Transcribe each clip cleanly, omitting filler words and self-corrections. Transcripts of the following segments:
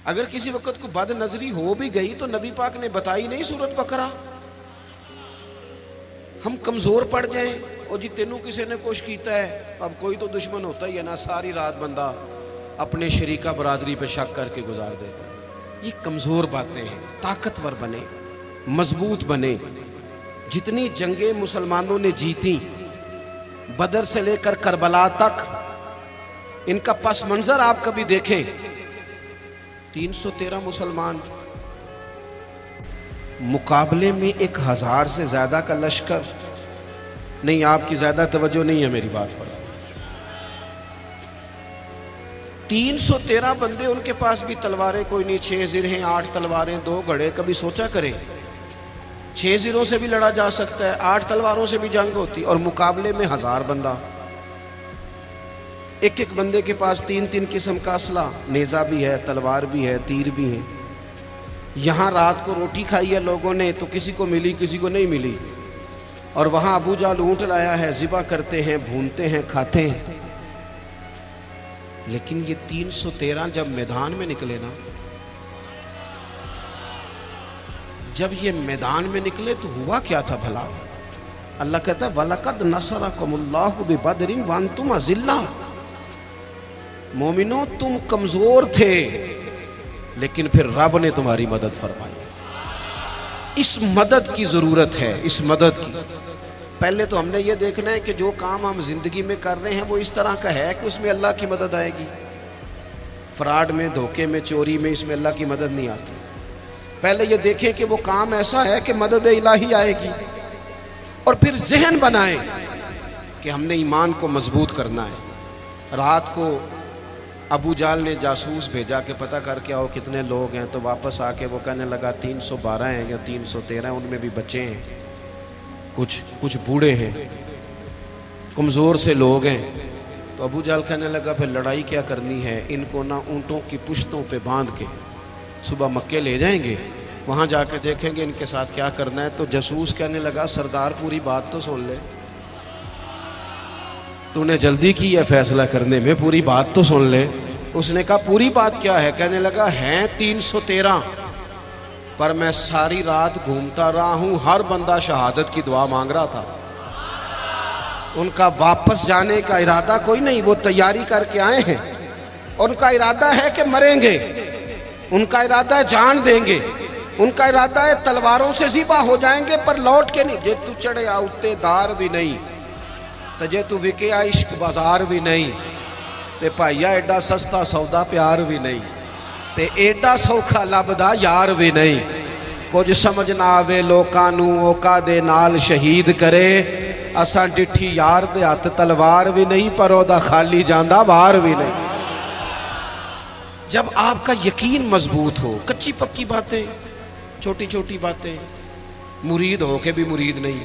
اگر کسی وقت کو بد نظری ہو بھی گئی تو نبی پاک نے بتائی نہیں سورت بقرہ. ہم کمزور پڑ جائیں اور جی تینوں کسی نے کچھ کیتا ہے، اب کوئی تو دشمن ہوتا ہی ہے نا، ساری رات بندہ اپنے شریکہ برادری پہ شک کر کے گزار دیتا ہے. یہ کمزور باتیں ہیں. طاقتور بنے، مضبوط بنے. جتنی جنگیں مسلمانوں نے جیتی بدر سے لے کر کربلا تک، ان کا پس منظر آپ کبھی دیکھیں. 313 مسلمان مقابلے میں 1000 سے زیادہ کا لشکر. نہیں، آپ کی زیادہ توجہ نہیں ہے میری بات پر. 313 بندے، ان کے پاس بھی تلواریں کوئی نہیں. 6 زرہیں، 8 تلواریں، 2 گھڑے. کبھی سوچا کریں 6 زروں سے بھی لڑا جا سکتا ہے، 8 تلواروں سے بھی جنگ ہوتی، اور مقابلے میں 1000 بندہ. ایک ایک بندے کے پاس 3 قسم کا اسلحہ، نیزہ بھی ہے، تلوار بھی ہے، تیر بھی ہے. یہاں رات کو روٹی کھائی ہے لوگوں نے تو کسی کو ملی، کسی کو نہیں ملی. اور وہاں ابو جہل اونٹ لایا ہے، ذبح کرتے ہیں، بھونتے ہیں، کھاتے ہیں. لیکن یہ 313 جب میدان میں نکلے نا، جب یہ میدان میں نکلے تو ہوا کیا تھا بھلا؟ اللہ کہتا ہے وَلَقَدْ نَصَرَكُمُ اللَّهُ بِبَدْرٍ وَأَنْتُمْ أَذِلَّةٌ. مومنوں تم کمزور تھے لیکن پھر رب نے تمہاری مدد فرمائی. اس مدد کی ضرورت ہے، اس مدد کی. پہلے تو ہم نے یہ دیکھنا ہے کہ جو کام ہم زندگی میں کر رہے ہیں وہ اس طرح کا ہے کہ اس میں اللہ کی مدد آئے گی. فراڈ میں، دھوکے میں، چوری میں، اس میں اللہ کی مدد نہیں آتی. پہلے یہ دیکھیں کہ وہ کام ایسا ہے کہ مدد الہی آئے گی. اور پھر ذہن بنائیں کہ ہم نے ایمان کو مضبوط کرنا ہے. رات کو ابو جہل نے جاسوس بھیجا کہ پتہ کر کے آؤ کتنے لوگ ہیں، تو واپس آ کے وہ کہنے لگا 312 ہیں یا 313 ہیں. ان میں بھی بچے ہیں، کچھ بوڑھے ہیں، کمزور سے لوگ ہیں. تو ابو جہل کہنے لگا پھر لڑائی کیا کرنی ہے، ان کو نہ اونٹوں کی پشتوں پہ باندھ کے صبح مکے لے جائیں گے، وہاں جا کے دیکھیں گے ان کے ساتھ کیا کرنا ہے. تو جاسوس کہنے لگا سردار پوری بات تو سن لے، تو نے جلدی کی ہے فیصلہ کرنے میں، پوری بات تو سن لے. اس نے کہا پوری بات کیا ہے؟ کہنے لگا ہیں 313، پر میں ساری رات گھومتا رہا ہوں، ہر بندہ شہادت کی دعا مانگ رہا تھا. ان کا واپس جانے کا ارادہ کوئی نہیں، وہ تیاری کر کے آئے ہیں. ان کا ارادہ ہے کہ مریں گے، ان کا ارادہ ہے جان دیں گے، ان کا ارادہ ہے تلواروں سے ذبح ہو جائیں گے پر لوٹ کے نہیں. جے تو چڑھے آؤتے دار بھی نہیں تو جے تو وکے عشق بازار بھی نہیں، تے پائیا ایڈا سستا سودا پیار بھی نہیں، تے ایڈا سوکھا لبدا یار بھی نہیں. کچھ سمجھ نہ آوے لوکاں نوں اوکا دے نال شہید کرے، اساں ڈٹھی یار دے ہاتھ تلوار بھی نہیں پر او دا خالی جاندا وار بھی نہیں. جب آپ کا یقین مضبوط ہو، کچی پکی باتیں، چھوٹی چھوٹی باتیں، مرید ہو کے بھی مرید نہیں،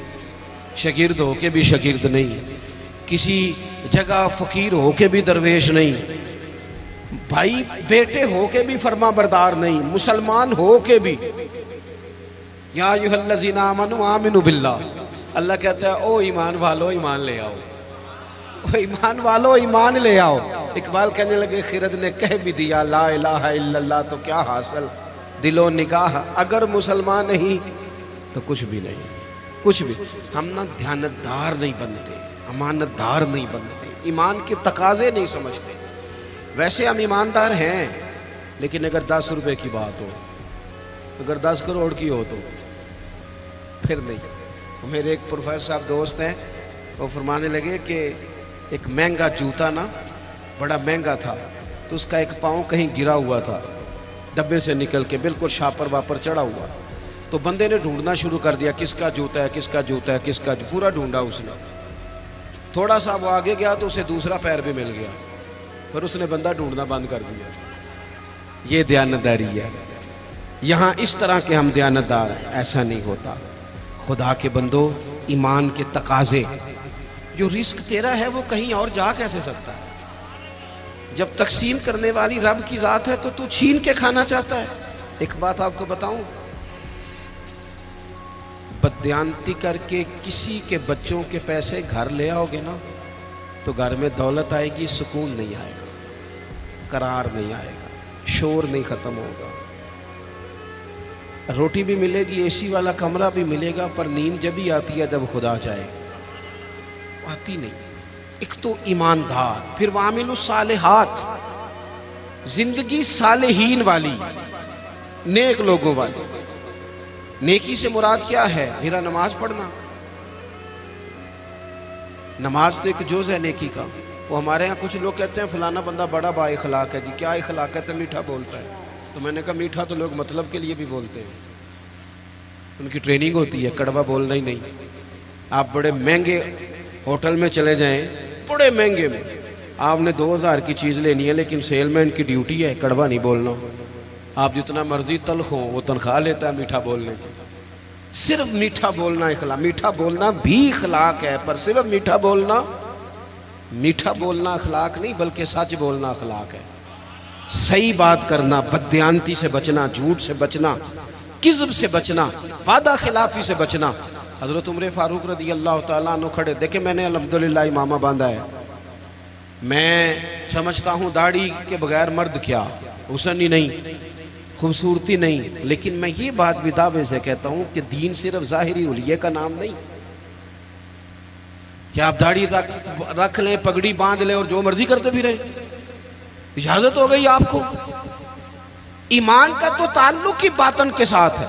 شاگرد ہو کے بھی شاگرد نہیں، کسی جگہ فقیر ہو کے بھی درویش نہیں، بھائی بیٹے ہو کے بھی فرما بردار نہیں، مسلمان ہو کے بھی. یا ایھا الذین آمنوا آمنوا باللہ. اللہ کہتا ہے او ایمان والو ایمان لے آؤ، او ایمان والو ایمان لے آؤ. اقبال کہنے لگے خرد نے کہہ بھی دیا لا الہ الا اللہ تو کیا حاصل، دل و نگاہ اگر مسلمان نہیں تو کچھ بھی نہیں، کچھ بھی. ہم نہ دیانتدار نہیں بنتے، امانت دار نہیں بنتے، ایمان کے تقاضے نہیں سمجھتے. ویسے ہم ایماندار ہیں لیکن اگر 10 روپے کی بات ہو، اگر 10 کروڑ کی ہو تو پھر نہیں. میرے ایک پروفیسر صاحب دوست ہیں، وہ فرمانے لگے کہ ایک مہنگا جوتا نا بڑا مہنگا تھا، تو اس کا ایک پاؤں کہیں گرا ہوا تھا ڈبے سے نکل کے، بالکل شاپر واپر چڑھا ہوا. تو بندے نے ڈھونڈنا شروع کر دیا کس کا جوتا ہے، کس کا جوتا ہے، کس کا، پورا ڈھونڈا اس نے. تھوڑا سا وہ آگے گیا تو اسے دوسرا پیر بھی مل گیا، پھر اس نے بندہ ڈھونڈنا بند کر دیا. یہ دیانتداری ہے. یہاں اس طرح کے ہم دیانتدار ہیں، ایسا نہیں ہوتا. خدا کے بندو، ایمان کے تقاضے، جو رزق تیرا ہے وہ کہیں اور جا کیسے سکتا ہے؟ جب تقسیم کرنے والی رب کی ذات ہے تو چھین کے کھانا چاہتا ہے. ایک بات آپ کو بتاؤں، بددیانتی کر کے کسی کے بچوں کے پیسے گھر لے آؤ گے نا تو گھر میں دولت آئے گی، سکون نہیں آئے گا، قرار نہیں آئے گا. شور نہیں ختم ہوگا. روٹی بھی ملے گی، اے سی والا کمرہ بھی ملے گا، پر نیند جب ہی آتی ہے جب خدا چاہے، آتی نہیں. ایک تو ایماندار، پھر وعامل الصالحات، زندگی صالحین والی، نیک لوگوں والی. نیکی سے مراد کیا ہے؟ میرا نماز پڑھنا. نماز تو ایک جز ہے نیکی کا. وہ ہمارے ہاں کچھ لوگ کہتے ہیں فلانا بندہ بڑا با اخلاق ہے. جی کیا اخلاق ہے؟ تو میٹھا بولتا ہے. تو میں نے کہا میٹھا تو لوگ مطلب کے لیے بھی بولتے ہیں، ان کی ٹریننگ ہوتی ہے، کڑوا بولنا ہی نہیں. آپ بڑے مہنگے ہوٹل میں چلے جائیں، بڑے مہنگے میں، آپ نے 2000 کی چیز لینی ہے، لیکن سیل مین کی ڈیوٹی ہے کڑوا نہیں بولنا. آپ جتنا مرضی تلخ ہو، وہ تنخواہ لیتا ہے میٹھا بولنے کی. صرف میٹھا بولنا اخلاق. میٹھا بولنا بھی اخلاق ہے، پر صرف میٹھا بولنا اخلاق نہیں، بلکہ سچ بولنا اخلاق ہے. صحیح بات کرنا، بددیانتی سے بچنا، جھوٹ سے بچنا، کذب سے بچنا، وعدہ خلافی سے بچنا. حضرت عمر فاروق رضی اللہ تعالیٰ عنہ کھڑے. دیکھیں میں نے الحمدللہ امامہ باندھا ہے. میں سمجھتا ہوں داڑھی کے بغیر مرد کیا، حسن ہی نہیں، خوبصورتی نہیں. لیکن میں یہ بات بھی دعوے سے کہتا ہوں کہ دین صرف ظاہری حلیے کا نام نہیں کہ آپ داڑھی رکھ لیں، پگڑی باندھ لیں اور جو مرضی کرتے بھی رہیں. اجازت ہو گئی آپ کو. ایمان کا تو تعلق ہی باطن کے ساتھ ہے.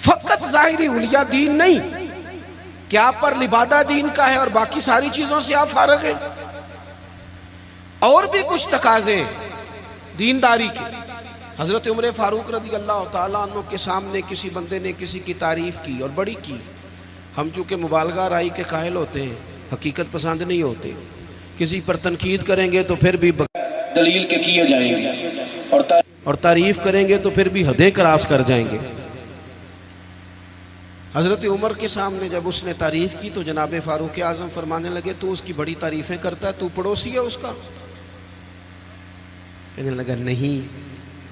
فقط ظاہری حلیہ دین نہیں کہ آپ پر لبادہ دین کا ہے اور باقی ساری چیزوں سے آپ فارغ ہیں. اور بھی کچھ تقاضے دینداری کے. حضرت عمر فاروق رضی اللہ تعالیٰ عنہ کے سامنے کسی بندے نے کسی کی تعریف کی اور بڑی کی. ہم چونکہ مبالغہ رائی کے قائل ہوتے ہیں، حقیقت پسند نہیں ہوتے. کسی پر تنقید کریں گے تو پھر بھی دلیل کے کیے جائیں گے، اور تعریف کریں گے تو پھر بھی حدیں کراس کر جائیں گے. حضرت عمر کے سامنے جب اس نے تعریف کی تو جناب فاروق اعظم فرمانے لگے تو اس کی بڑی تعریفیں کرتا ہے، تو پڑوسی ہے اس کا؟ کہنے لگا نہیں.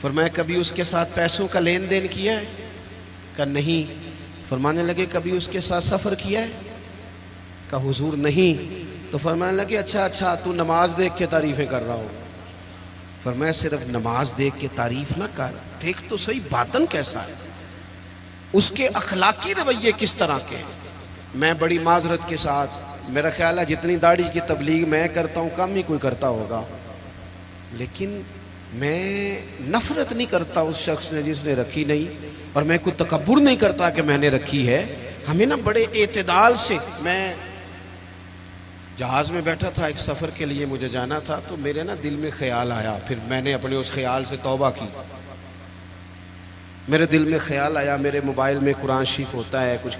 فرمایا کبھی اس کے ساتھ پیسوں کا لین دین کیا ہے؟ کہا نہیں. فرمانے لگے کبھی اس کے ساتھ سفر کیا ہے؟ کہا حضور نہیں. تو فرمانے لگے اچھا تو نماز دیکھ کے تعریفیں کر رہا ہو. فرمایا صرف نماز دیکھ کے تعریف نہ کر، دیکھ تو صحیح باطن کیسا ہے، اس کے اخلاقی رویے کس طرح کے ہیں. میں بڑی معذرت کے ساتھ، میرا خیال ہے جتنی داڑھی کی تبلیغ میں کرتا ہوں کم ہی کوئی کرتا ہوگا، لیکن میں نفرت نہیں کرتا اس شخص نے جس نے رکھی نہیں، اور میں کوئی تکبر نہیں کرتا کہ میں نے رکھی ہے. ہمیں نا بڑے اعتدال سے. میں جہاز میں بیٹھا تھا، ایک سفر کے لیے مجھے جانا تھا، تو میرے نا دل میں خیال آیا. پھر میں نے اپنے اس خیال سے توبہ کی. میرے دل میں خیال آیا، میرے موبائل میں قرآن شریف ہوتا ہے، کچھ